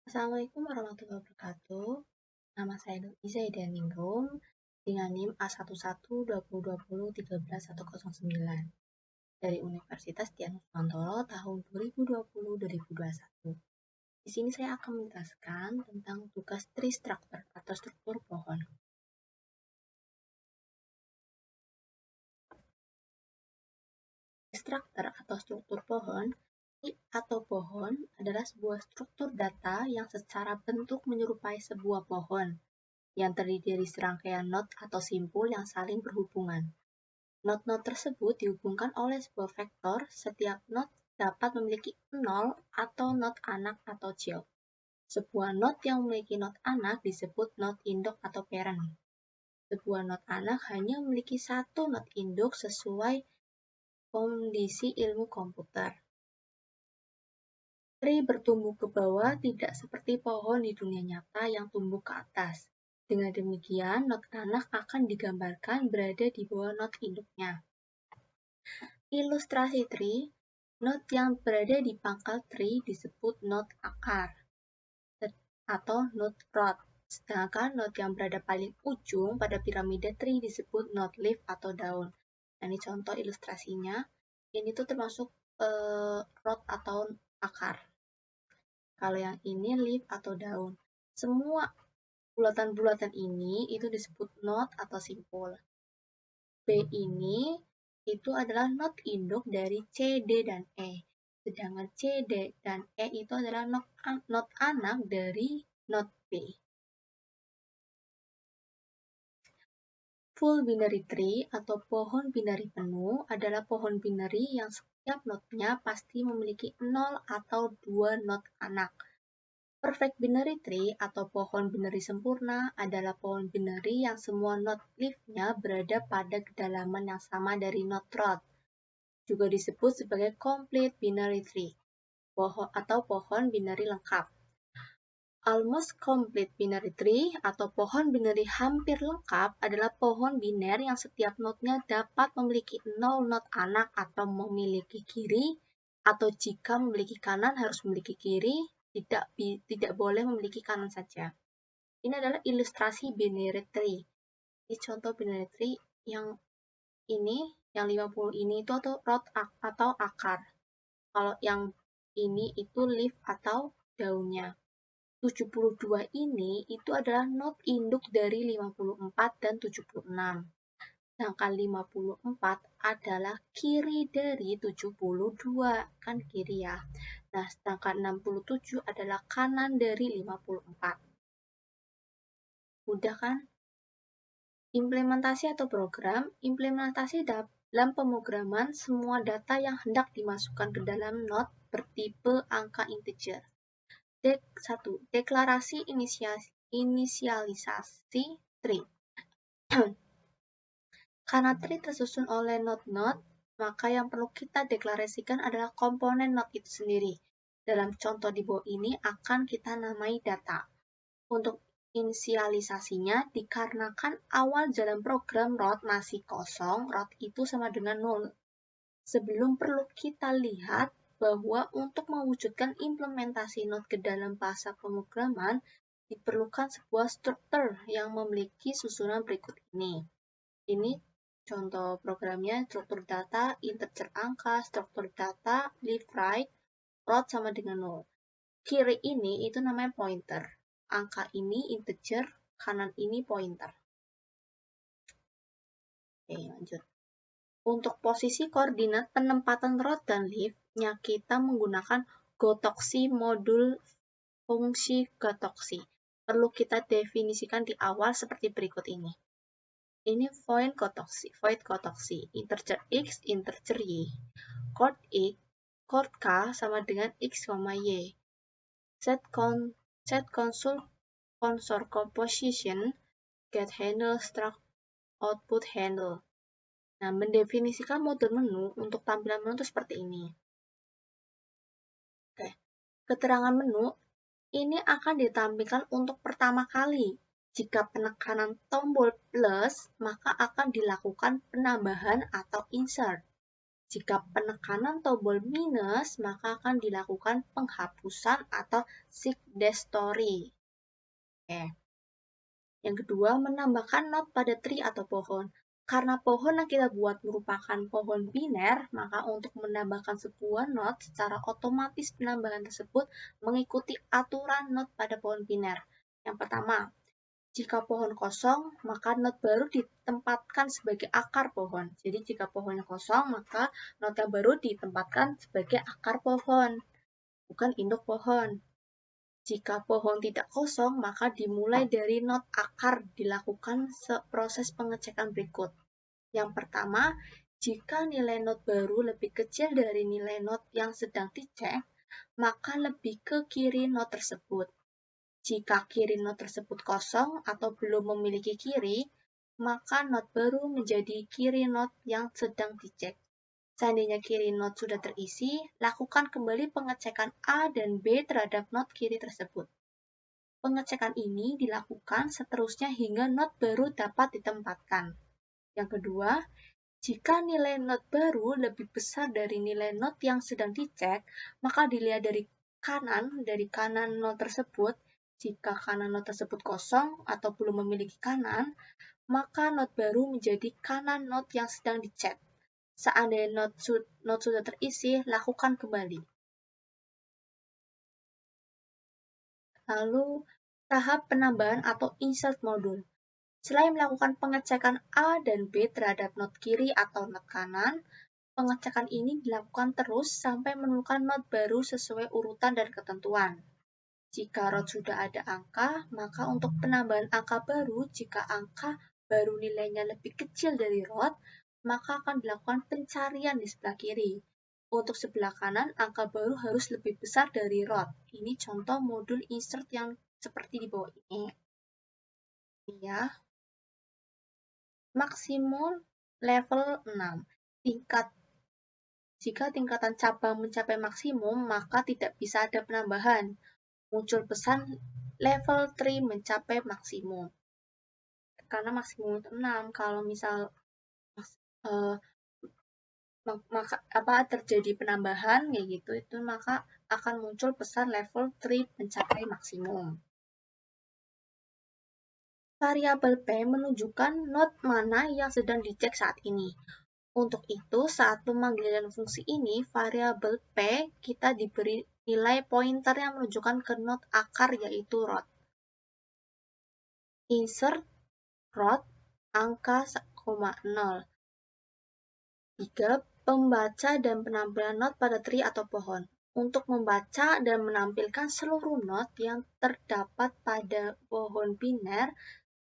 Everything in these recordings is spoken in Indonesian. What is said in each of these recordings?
Assalamualaikum warahmatullahi wabarakatuh. Nama saya Nurisa Ningrum dengan NIM A112020131109 dari Universitas Dianuswantoro tahun 2020-2021. Di sini saya akan menjelaskan tentang tugas tree structure atau struktur pohon. Struktur atau struktur pohon atau pohon adalah sebuah struktur data yang secara bentuk menyerupai sebuah pohon yang terdiri dari serangkaian not atau simpul yang saling berhubungan. Not-not tersebut dihubungkan oleh sebuah vektor. Setiap not dapat memiliki 0 atau not anak atau child. Sebuah not yang memiliki not anak disebut not induk atau parent. Sebuah not anak hanya memiliki satu not induk sesuai kondisi ilmu komputer. Tree bertumbuh ke bawah tidak seperti pohon di dunia nyata yang tumbuh ke atas. Dengan demikian, not anak akan digambarkan berada di bawah not induknya. Ilustrasi tree, not yang berada di pangkal tree disebut not akar atau not root. Sedangkan not yang berada paling ujung pada piramida tree disebut not leaf atau daun. Nah, ini contoh ilustrasinya. Ini tuh termasuk root atau akar. Kalau yang ini leaf atau daun. Semua bulatan-bulatan ini itu disebut not atau simpul. B ini itu adalah not induk dari C, D, dan E. Sedangkan C, D, dan E itu adalah not anak dari not B. Full binary tree atau pohon binary penuh adalah pohon binary yang setiap notnya pasti memiliki 0 atau 2 not anak. Perfect binary tree atau pohon binary sempurna adalah pohon binary yang semua not leaf-nya berada pada kedalaman yang sama dari not root. Juga disebut sebagai complete binary tree atau pohon binary lengkap. Almost complete binary tree atau pohon binary hampir lengkap adalah pohon biner yang setiap notnya dapat memiliki 0 not anak atau memiliki kiri, atau jika memiliki kanan harus memiliki kiri, tidak boleh memiliki kanan saja. Ini adalah ilustrasi binary tree. Ini contoh binary tree yang ini, yang 50 ini itu root atau akar. Kalau yang ini itu leaf atau daunnya. 72 ini itu adalah not induk dari 54 dan 76. Sedangkan 54 adalah kiri dari 72, kan kiri ya. Nah, sedangkan 67 adalah kanan dari 54. Mudah kan? Implementasi atau program, implementasi dalam pemrograman semua data yang hendak dimasukkan ke dalam not bertipe angka integer. 1. Deklarasi inisialisasi tree. Karena tree tersusun oleh not-not, maka yang perlu kita deklarasikan adalah komponen not itu sendiri. Dalam contoh di bawah ini akan kita namai data. Untuk inisialisasinya dikarenakan awal dalam program root masih kosong, root itu sama dengan 0. Sebelum perlu kita lihat bahwa untuk mewujudkan implementasi not ke dalam bahasa pemrograman diperlukan sebuah struktur yang memiliki susunan berikut ini. Ini contoh programnya: struktur data, integer angka, struktur data, leaf right, root sama dengan 0. Kiri ini itu namanya pointer. Angka ini integer, kanan ini pointer. Oke, lanjut. Untuk posisi koordinat penempatan root dan leaf-nya kita menggunakan gotoksi modul fungsi gotoksi. Perlu kita definisikan di awal seperti berikut ini. Ini void gotoksi, integer x, integer y. Chord k sama dengan x, y. Set console composition, get handle, struct output handle. Nah, mendefinisikan modul menu untuk tampilan menu itu seperti ini. Oke. Keterangan menu ini akan ditampilkan untuk pertama kali. Jika penekanan tombol plus, maka akan dilakukan penambahan atau insert. Jika penekanan tombol minus, maka akan dilakukan penghapusan atau seek destory. Oke. Yang kedua, menambahkan not pada tree atau pohon. Karena pohon yang kita buat merupakan pohon biner, maka untuk menambahkan sebuah not, secara otomatis penambahan tersebut mengikuti aturan not pada pohon biner. Yang pertama, jika pohon kosong, maka not baru ditempatkan sebagai akar pohon. Jadi jika pohonnya kosong, maka not yang baru ditempatkan sebagai akar pohon, bukan induk pohon. Jika pohon tidak kosong, maka dimulai dari not akar dilakukan proses pengecekan berikut. Yang pertama, jika nilai not baru lebih kecil dari nilai not yang sedang dicek, maka lebih ke kiri not tersebut. Jika kiri not tersebut kosong atau belum memiliki kiri, maka not baru menjadi kiri not yang sedang dicek. Seandainya kiri not sudah terisi, lakukan kembali pengecekan A dan B terhadap not kiri tersebut. Pengecekan ini dilakukan seterusnya hingga not baru dapat ditempatkan. Yang kedua, jika nilai not baru lebih besar dari nilai not yang sedang dicek, maka dilihat dari kanan not tersebut. Jika kanan not tersebut kosong atau belum memiliki kanan, maka not baru menjadi kanan not yang sedang dicek. Seandainya not sudah terisi, lakukan kembali. Lalu, tahap penambahan atau insert modul. Selain melakukan pengecekan A dan B terhadap not kiri atau not kanan, pengecekan ini dilakukan terus sampai menemukan not baru sesuai urutan dan ketentuan. Jika rod sudah ada angka, maka untuk penambahan angka baru, jika angka baru nilainya lebih kecil dari rod, maka akan dilakukan pencarian di sebelah kiri. Untuk sebelah kanan, angka baru harus lebih besar dari rod. Ini contoh modul insert yang seperti di bawah ini. Ya. Maksimum level 6. Jika tingkatan cabang mencapai maksimum, maka tidak bisa ada penambahan. Muncul pesan level 3 mencapai maksimum. Karena maksimum 6, kalau misal terjadi penambahan kayak gitu, itu maka akan muncul pesan level 3 mencapai maksimum. Variabel P menunjukkan not mana yang sedang dicek saat ini. Untuk itu, saat pemanggilan fungsi ini, variabel P kita diberi nilai pointer yang menunjukkan ke not akar yaitu rod. Insert rod angka 0. 3. Pembaca dan penampilan not pada tree atau pohon. Untuk membaca dan menampilkan seluruh not yang terdapat pada pohon biner,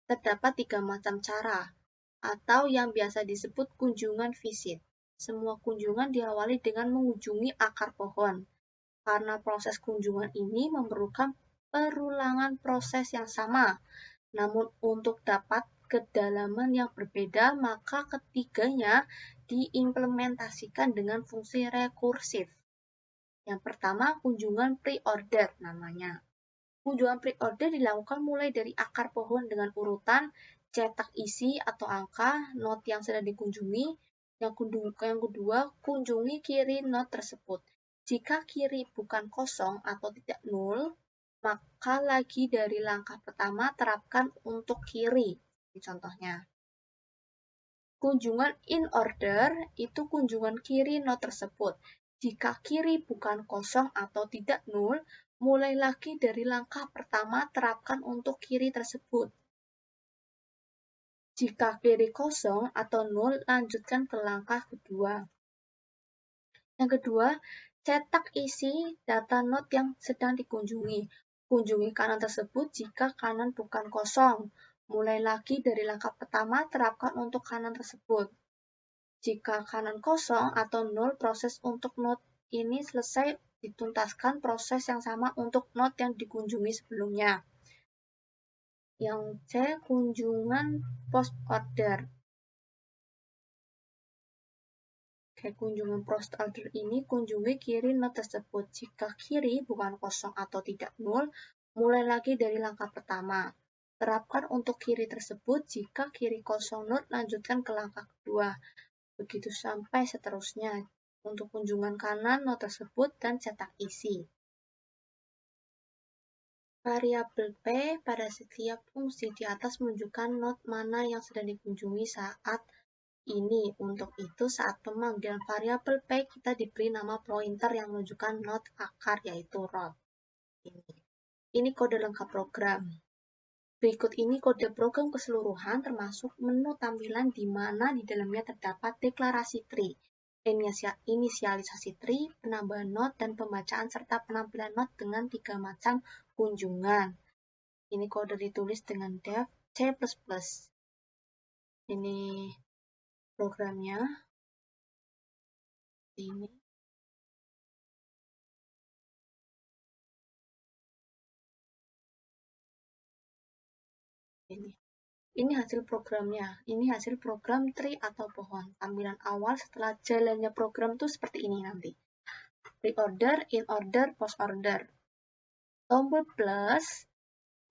terdapat 3 macam cara, atau yang biasa disebut kunjungan visit. Semua kunjungan diawali dengan mengunjungi akar pohon. Karena proses kunjungan ini memerlukan perulangan proses yang sama, namun untuk dapat kedalaman yang berbeda, maka ketiganya diimplementasikan dengan fungsi rekursif. Yang pertama, kunjungan pre-order namanya. Kunjungan pre-order dilakukan mulai dari akar pohon dengan urutan cetak isi atau angka not yang sedang dikunjungi. Yang kedua, kunjungi kiri not tersebut. Jika kiri bukan kosong atau tidak nol, maka lagi dari langkah pertama terapkan untuk kiri. Ini contohnya. Kunjungan in order itu kunjungan kiri not tersebut. Jika kiri bukan kosong atau tidak nol, mulai lagi dari langkah pertama terapkan untuk kiri tersebut. Jika kiri kosong atau nol, lanjutkan ke langkah kedua. Yang kedua, cetak isi data not yang sedang dikunjungi. Kunjungi kanan tersebut jika kanan bukan kosong. Mulai lagi dari langkah pertama, terapkan untuk kanan tersebut. Jika kanan kosong atau nol, proses untuk not ini selesai, dituntaskan proses yang sama untuk not yang dikunjungi sebelumnya. Yang C, kunjungan post order. Kunjungan post order ini kunjungi kiri not tersebut. Jika kiri bukan kosong atau tidak nol, mulai lagi dari langkah pertama. Terapkan untuk kiri tersebut. Jika kiri kosong nol, lanjutkan ke langkah kedua. Begitu sampai seterusnya. untuk kunjungan kanan not tersebut dan cetak isi. Variabel P pada setiap fungsi di atas menunjukkan not mana yang sedang dikunjungi saat ini. Untuk itu, saat pemanggilan variabel P, kita diberi nama pointer yang menunjukkan not akar, yaitu root. Ini kode lengkap program. Berikut ini kode program keseluruhan termasuk menu tampilan di mana di dalamnya terdapat deklarasi tree, inisialisasi tree, penambahan not, dan pembacaan serta penampilan not dengan 3 macam kunjungan. Ini kode ditulis dengan dev C++. Ini programnya. Ini. Ini hasil programnya. Ini hasil program tree atau pohon. Tampilan awal setelah jalannya program itu seperti ini nanti. Pre-order, in-order, post-order. Tombol plus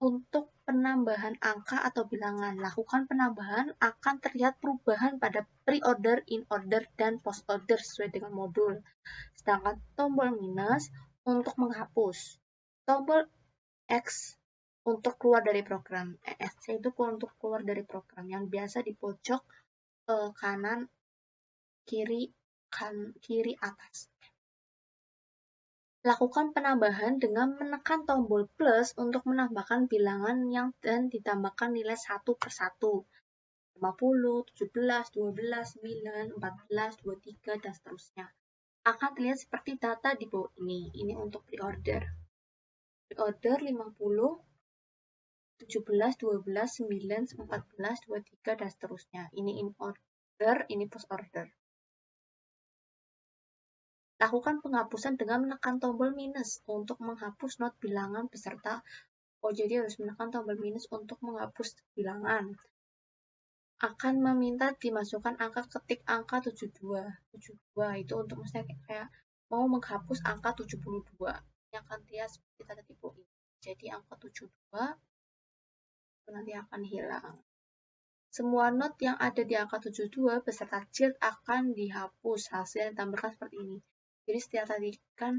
untuk penambahan angka atau bilangan. Lakukan penambahan akan terlihat perubahan pada pre-order, in-order, dan post-order sesuai dengan modul. Sedangkan tombol minus untuk menghapus. Tombol X untuk keluar dari program. ESC itu untuk keluar dari program yang biasa di pojok kanan kiri atas. Lakukan penambahan dengan menekan tombol plus untuk menambahkan bilangan yang dan ditambahkan nilai satu per satu. 50, 17, 12, 9, 14, 23, dan seterusnya. Akan terlihat seperti data di bawah ini. Ini untuk pre-order. Pre-order 50, 17, 12, 9, 14, 23, dan seterusnya. Ini in order, ini post order. Lakukan penghapusan dengan menekan tombol minus untuk menghapus not bilangan peserta. Jadi harus menekan tombol minus untuk menghapus bilangan. Akan meminta dimasukkan angka ketik angka 72. 72 itu untuk misalnya kayak mau menghapus angka 72. Ini akan dia seperti tadi ini. Jadi angka 72 itu nanti akan hilang. Semua not yang ada di angka 72 beserta child akan dihapus. Hasil yang ditambahkan seperti ini. Jadi setiap tadi kan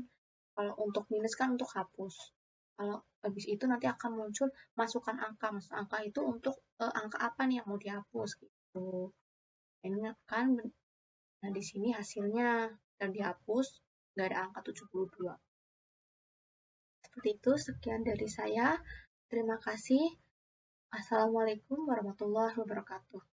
kalau untuk minus kan untuk hapus. Kalau habis itu nanti akan muncul masukkan angka. Masuk angka itu untuk angka apa nih yang mau dihapus gitu. Ini kan nah di sini hasilnya dan dihapus nggak ada angka 72. Seperti itu, sekian dari saya. Terima kasih. Assalamualaikum warahmatullahi wabarakatuh.